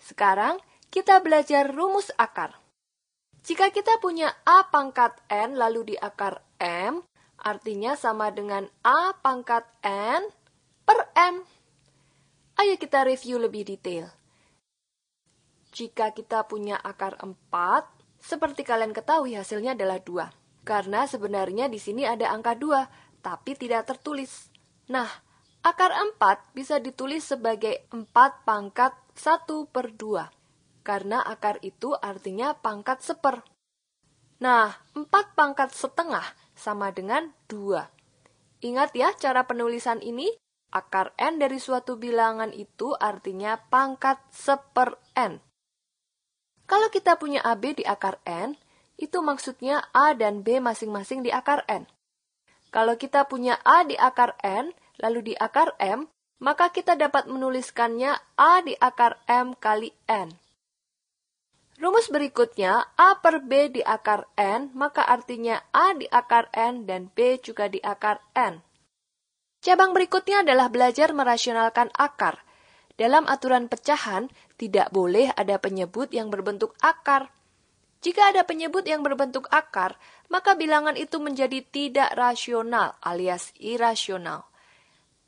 Sekarang kita belajar rumus akar. Jika kita punya A pangkat N lalu di akar M, artinya sama dengan A pangkat N per M. Ayo kita review lebih detail. Jika kita punya akar 4, seperti kalian ketahui hasilnya adalah 2. Karena sebenarnya di sini ada angka 2, tapi tidak tertulis. Nah, akar 4 bisa ditulis sebagai 4 pangkat 1 per 2. Karena akar itu artinya pangkat seper. Nah, 4 pangkat setengah sama dengan 2. Ingat ya cara penulisan ini? Akar N dari suatu bilangan itu artinya pangkat seper N. Kalau kita punya AB di akar N, itu maksudnya A dan B masing-masing di akar N. Kalau kita punya A di akar N, lalu di akar M, maka kita dapat menuliskannya A di akar M kali N. Rumus berikutnya, A per B di akar N, maka artinya A di akar N dan B juga di akar N. Cabang berikutnya adalah belajar merasionalkan akar. Dalam aturan pecahan, tidak boleh ada penyebut yang berbentuk akar. Jika ada penyebut yang berbentuk akar, maka bilangan itu menjadi tidak rasional alias irasional.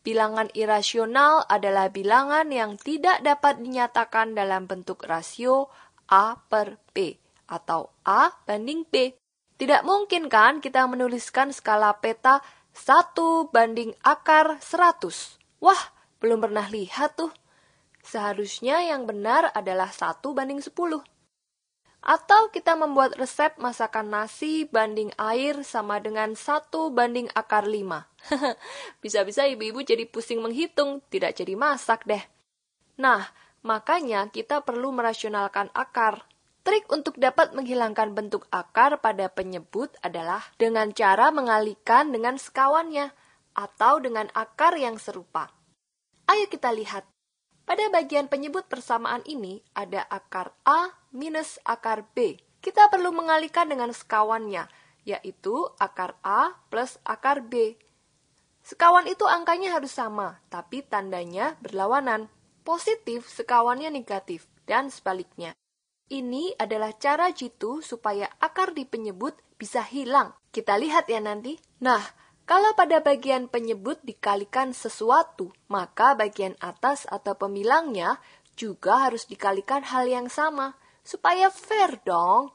Bilangan irasional adalah bilangan yang tidak dapat dinyatakan dalam bentuk rasio A per B atau A banding B. Tidak mungkin kan kita menuliskan skala peta 1 banding akar 100. Wah, belum pernah lihat tuh. Seharusnya yang benar adalah 1 banding 10. Atau kita membuat resep masakan nasi banding air sama dengan 1 banding akar 5. Bisa-bisa ibu-ibu jadi pusing menghitung, tidak jadi masak deh. Nah, makanya kita perlu merasionalkan akar. Trik untuk dapat menghilangkan bentuk akar pada penyebut adalah dengan cara mengalihkan dengan sekawannya atau dengan akar yang serupa. Ayo kita lihat. Pada bagian penyebut persamaan ini ada akar A minus akar B. Kita perlu mengalihkan dengan sekawannya, yaitu akar A plus akar B. Sekawan itu angkanya harus sama, tapi tandanya berlawanan. Positif sekawannya negatif, dan sebaliknya. Ini adalah cara jitu supaya akar di penyebut bisa hilang. Kita lihat ya nanti. Nah, kalau pada bagian penyebut dikalikan sesuatu, maka bagian atas atau pemilangnya juga harus dikalikan hal yang sama, supaya fair dong.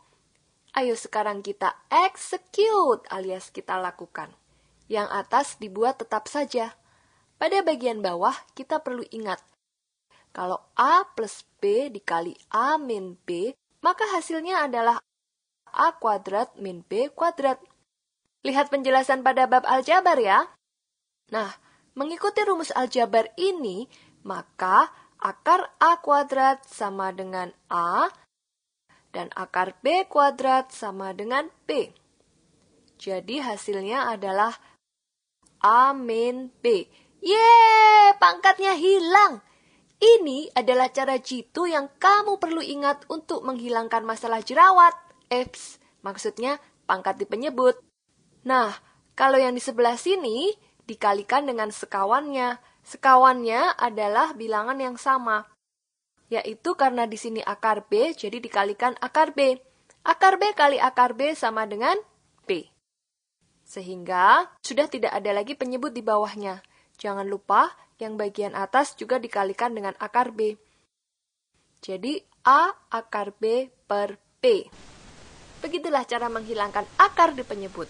Ayo sekarang kita execute alias kita lakukan. Yang atas dibuat tetap saja. Pada bagian bawah kita perlu ingat, kalau A plus B dikali A min B, maka hasilnya adalah A kuadrat min B kuadrat. Lihat penjelasan pada bab aljabar ya. Nah, mengikuti rumus aljabar ini, maka akar A kuadrat sama dengan A, dan akar B kuadrat sama dengan B. Jadi hasilnya adalah A min B. Yeay, pangkatnya hilang. Ini adalah cara jitu yang kamu perlu ingat untuk menghilangkan masalah jerawat. Maksudnya pangkat di penyebut. Nah, kalau yang di sebelah sini dikalikan dengan sekawannya. Sekawannya adalah bilangan yang sama. Yaitu karena di sini akar B, jadi dikalikan akar B. Akar B kali akar B sama dengan B. Sehingga sudah tidak ada lagi penyebut di bawahnya. Jangan lupa yang bagian atas juga dikalikan dengan akar B. Jadi A akar B per B. Begitulah cara menghilangkan akar di penyebut.